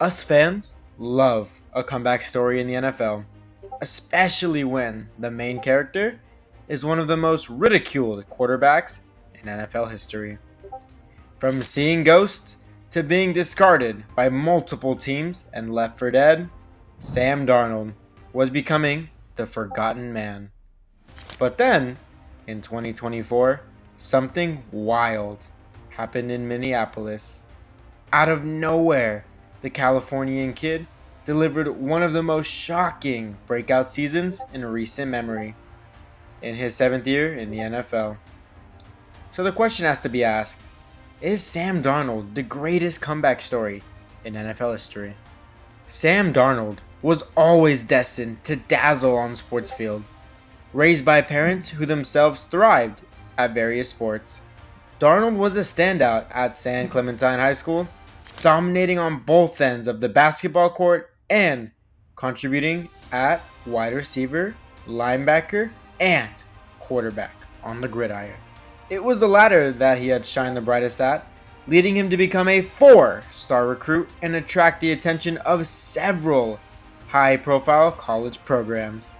Us fans love a comeback story in the NFL, especially when the main character is one of the most ridiculed quarterbacks in NFL history. From seeing ghosts to being discarded by multiple teams and left for dead, Sam Darnold was becoming the forgotten man. But then, in 2024, something wild happened in Minneapolis. Out of nowhere, the Californian kid delivered one of the most shocking breakout seasons in recent memory in his 7th year in the NFL. So the question has to be asked, is Sam Darnold the greatest comeback story in NFL history? Sam Darnold was always destined to dazzle on sports fields, raised by parents who themselves thrived at various sports. Darnold was a standout at San Clementine High School, dominating on both ends of the basketball court and contributing at wide receiver, linebacker, and quarterback on the gridiron. It was the latter that he had shined the brightest at, leading him to become a 4-star recruit and attract the attention of several high-profile college programs.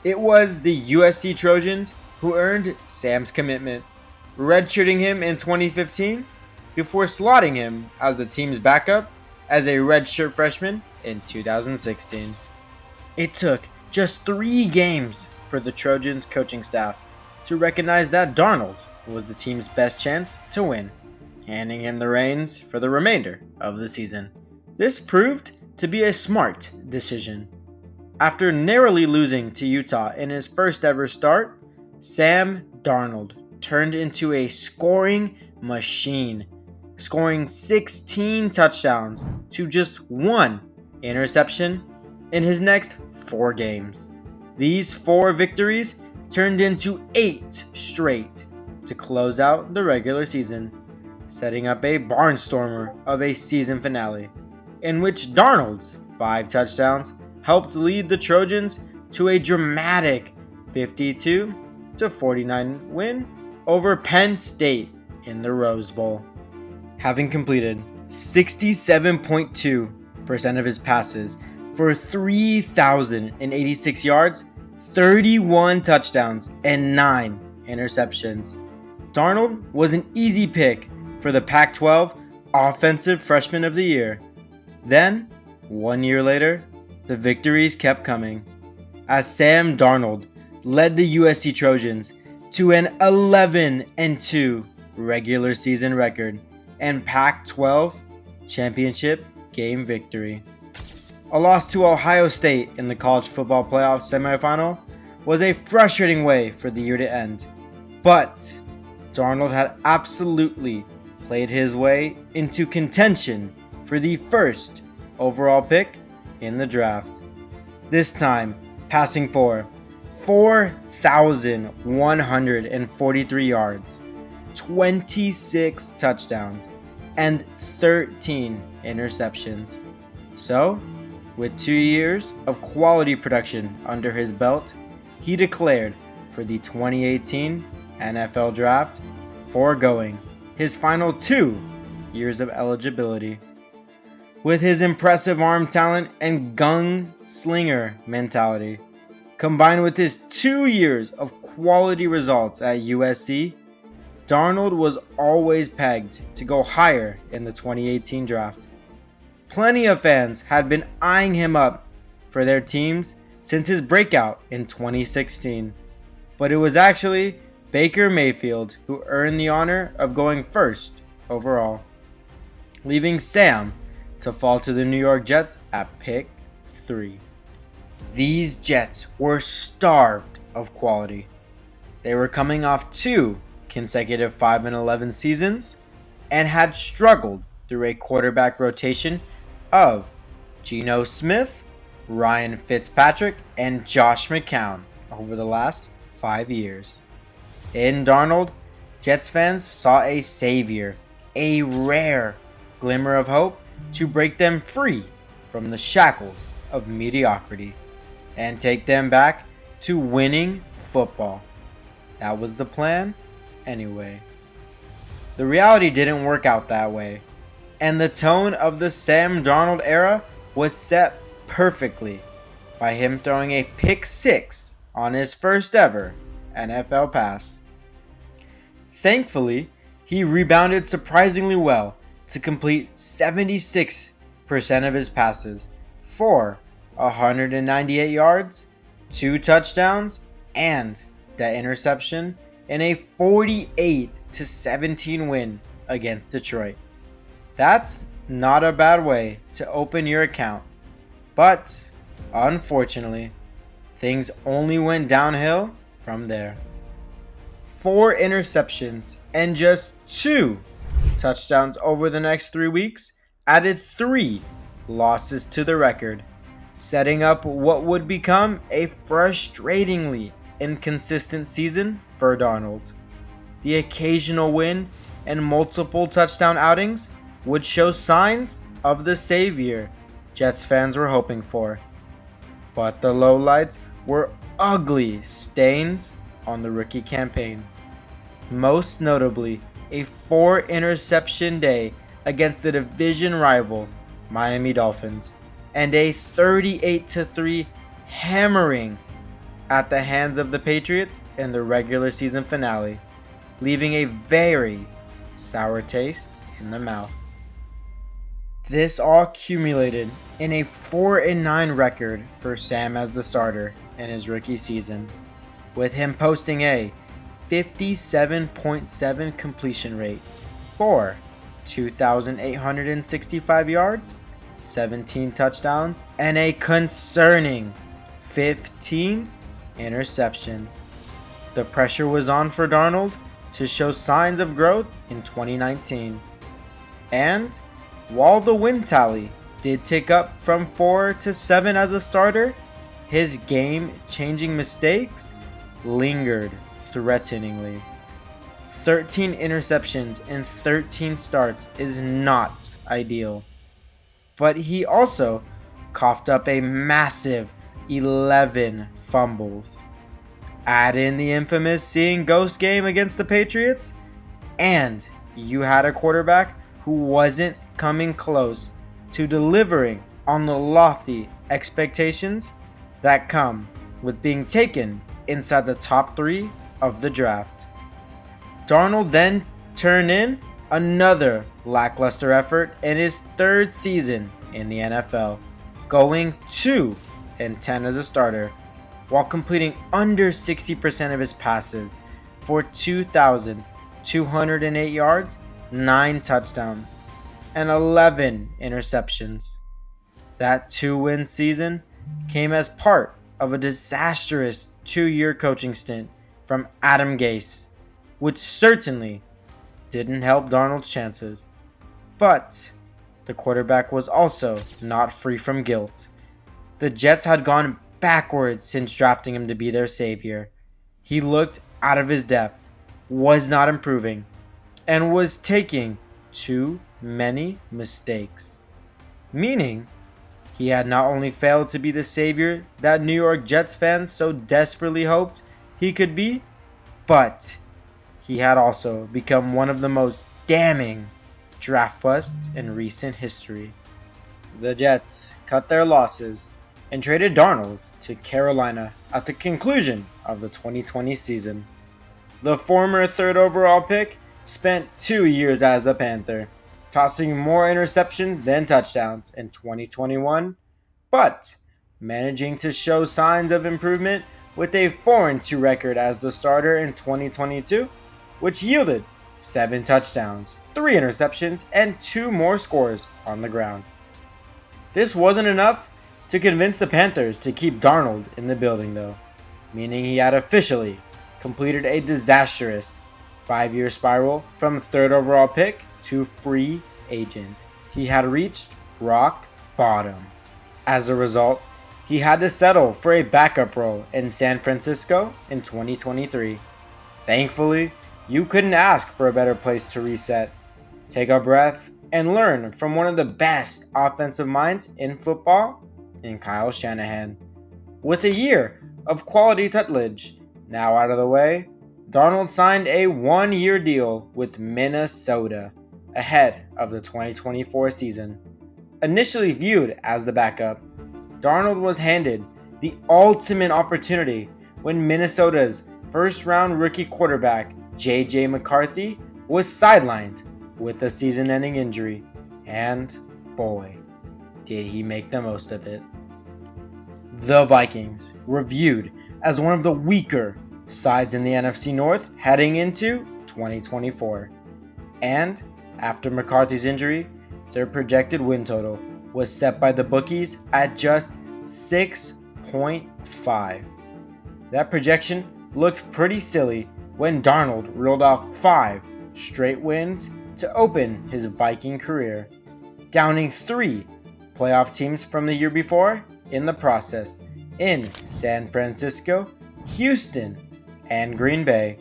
It was the USC Trojans who earned Sam's commitment, redshirting him in 2015 before slotting him as the team's backup as a redshirt freshman in 2016. It took just 3 games for the Trojans coaching staff to recognize that Darnold was the team's best chance to win, handing him the reins for the remainder of the season. This proved to be a smart decision. After narrowly losing to Utah in his first ever start, Sam Darnold turned into a scoring machine, scoring 16 touchdowns to just 1 interception in his next 4 games. These 4 victories turned into 8 straight to close out the regular season, setting up a barnstormer of a season finale, in which Darnold's 5 touchdowns helped lead the Trojans to a dramatic 52-49 win over Penn State in the Rose Bowl. Having completed 67.2% of his passes for 3,086 yards, 31 touchdowns, and 9 interceptions, Darnold was an easy pick for the Pac-12 Offensive Freshman of the Year. Then, 1 year later, the victories kept coming, as Sam Darnold led the USC Trojans to an 11-2 regular season record and Pac-12 championship game victory. A loss to Ohio State in the college football playoff semifinal was a frustrating way for the year to end, but Darnold had absolutely played his way into contention for the first overall pick in the draft. This time, passing for 4,143 yards, 26 touchdowns, and 13 interceptions. So, with 2 years of quality production under his belt, he declared for the 2018 NFL Draft, foregoing his final 2 years of eligibility. With his impressive arm talent and gunslinger mentality, combined with his 2 years of quality results at USC, Darnold was always pegged to go higher in the 2018 draft. Plenty of fans had been eyeing him up for their teams since his breakout in 2016, but it was actually Baker Mayfield who earned the honor of going first overall, leaving Sam to fall to the New York Jets at pick 3. These Jets were starved of quality. They were coming off 2 consecutive 5-11 seasons and had struggled through a quarterback rotation of Geno Smith, Ryan Fitzpatrick, and Josh McCown over the last 5 years. In Darnold, Jets fans saw a savior, a rare glimmer of hope to break them free from the shackles of mediocrity and take them back to winning football. That was the plan anyway. The reality didn't work out that way. And the tone of the Sam Darnold era was set perfectly by him throwing a pick six on his first ever NFL pass. Thankfully, he rebounded surprisingly well to complete 76% of his passes for 198 yards, 2 touchdowns, and that interception in a 48-17 win against Detroit. That's not a bad way to open your account, but unfortunately, things only went downhill from there. 4 interceptions and just 2 touchdowns over the next 3 weeks added 3 losses to the record, setting up what would become a frustratingly inconsistent season for Darnold. The occasional win and multiple touchdown outings would show signs of the savior Jets fans were hoping for. But the lowlights were ugly stains on the rookie campaign. Most notably, a 4 interception day against the division rival Miami Dolphins, and a 38-3 hammering at the hands of the Patriots in the regular season finale, leaving a very sour taste in the mouth. This all accumulated in a 4-9 record for Sam as the starter in his rookie season, with him posting a 57.7 completion rate for 2,865 yards, 17 touchdowns, and a concerning 15 interceptions. The pressure was on for Darnold to show signs of growth in 2019. And while the win tally did tick up from 4 to 7 as a starter, his game-changing mistakes lingered threateningly. 13 interceptions in 13 starts is not ideal, but he also coughed up a massive 11 fumbles. Add in the infamous seeing ghost game against the Patriots, and you had a quarterback who wasn't coming close to delivering on the lofty expectations that come with being taken inside the top 3 of the draft. Darnold then turned in another lackluster effort in his 3rd season in the NFL, going 2-10 as a starter, while completing under 60% of his passes for 2,208 yards, 9 touchdowns, and 11 interceptions. That 2-win season came as part of a disastrous 2-year coaching stint from Adam Gase, which certainly didn't help Darnold's chances. But the quarterback was also not free from guilt. The Jets had gone backwards since drafting him to be their savior. He looked out of his depth, was not improving, and was taking too many mistakes. Meaning, he had not only failed to be the savior that New York Jets fans so desperately hoped he could be, but he had also become one of the most damning draft busts in recent history. The Jets cut their losses and traded Darnold to Carolina at the conclusion of the 2020 season. The former 3rd overall pick spent 2 years as a Panther, tossing more interceptions than touchdowns in 2021, but managing to show signs of improvement with a 4-2 record as the starter in 2022, which yielded 7 touchdowns, 3 interceptions, and 2 more scores on the ground. This wasn't enough to convince the Panthers to keep Darnold in the building though, meaning he had officially completed a disastrous 5-year spiral from 3rd overall pick to free agent. He had reached rock bottom. As a result, he had to settle for a backup role in San Francisco in 2023. Thankfully, you couldn't ask for a better place to reset, take a breath, and learn from one of the best offensive minds in football in Kyle Shanahan. With a year of quality tutelage now out of the way, Darnold signed a 1-year deal with Minnesota ahead of the 2024 season. Initially viewed as the backup, Darnold was handed the ultimate opportunity when Minnesota's first-round rookie quarterback J.J. McCarthy was sidelined with a season-ending injury, and boy, did he make the most of it. The Vikings were viewed as one of the weaker sides in the NFC North heading into 2024. And after McCarthy's injury, their projected win total was set by the bookies at just 6.5. That projection looked pretty silly when Darnold reeled off 5 straight wins to open his Viking career, downing 3 playoff teams from the year before in the process in San Francisco, Houston, and Green Bay.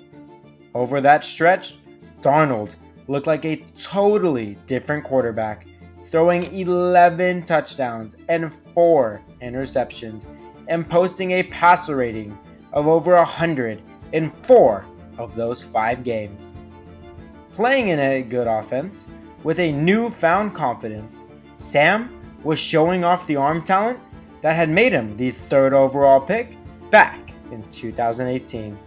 Over that stretch, Darnold looked like a totally different quarterback, throwing 11 touchdowns and 4 interceptions, and posting a passer rating of over 100 in 4 of those 5 games. Playing in a good offense with a newfound confidence, Sam was showing off the arm talent that had made him the 3rd overall pick back in 2018.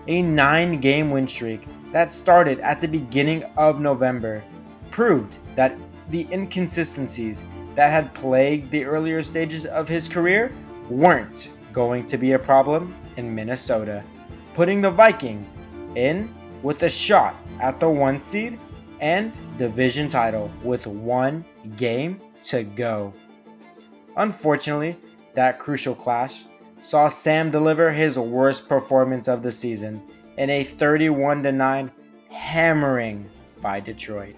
A 9-game win streak that started at the beginning of November proved that the inconsistencies that had plagued the earlier stages of his career weren't going to be a problem in Minnesota, putting the Vikings in with a shot at the 1 seed and division title with 1 game to go. Unfortunately, that crucial clash saw Sam deliver his worst performance of the season in a 31-9 hammering by Detroit.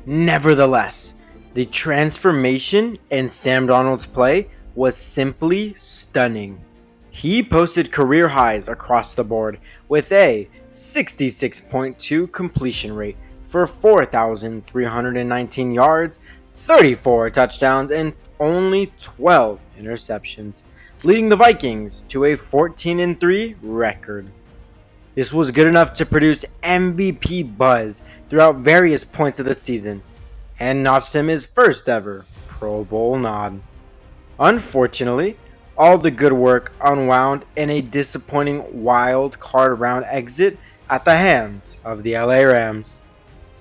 Nevertheless, the transformation in Sam Darnold's play was simply stunning. He posted career highs across the board with a 66.2 completion rate for 4,319 yards, 34 touchdowns, and only 12 interceptions, leading the Vikings to a 14-3 record. This was good enough to produce MVP buzz throughout various points of the season, and notched him his first ever Pro Bowl nod. Unfortunately, all the good work unwound in a disappointing wild card round exit at the hands of the LA Rams.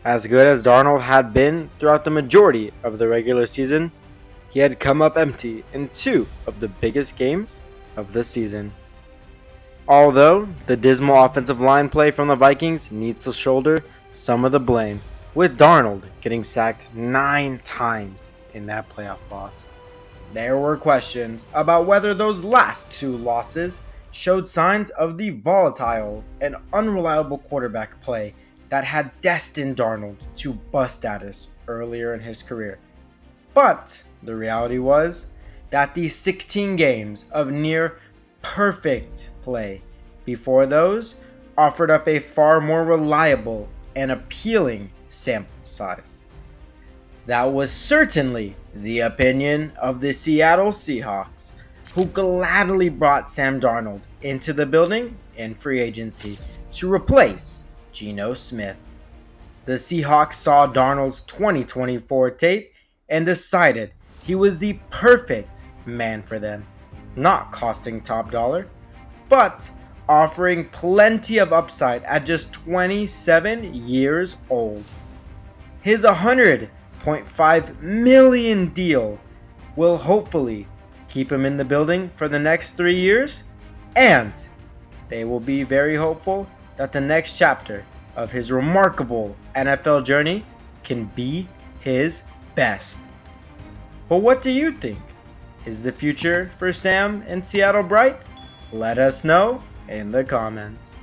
As good as Darnold had been throughout the majority of the regular season, he had come up empty in 2 of the biggest games of the season. Although the dismal offensive line play from the Vikings needs to shoulder some of the blame, with Darnold getting sacked 9 times in that playoff loss. There were questions about whether those last 2 losses showed signs of the volatile and unreliable quarterback play that had destined Darnold to bust status earlier in his career. But the reality was that the 16 games of near perfect play before those offered up a far more reliable and appealing sample size. That was certainly the opinion of the Seattle Seahawks, who gladly brought Sam Darnold into the building in free agency to replace Geno Smith. The Seahawks saw Darnold's 2024 tape and decided he was the perfect man for them, not costing top dollar, but offering plenty of upside at just 27 years old. His $100.5 million deal will hopefully keep him in the building for the next 3 years, and they will be very hopeful that the next chapter of his remarkable NFL journey can be his best. But what do you think? Is the future for Sam in Seattle bright? Let us know in the comments.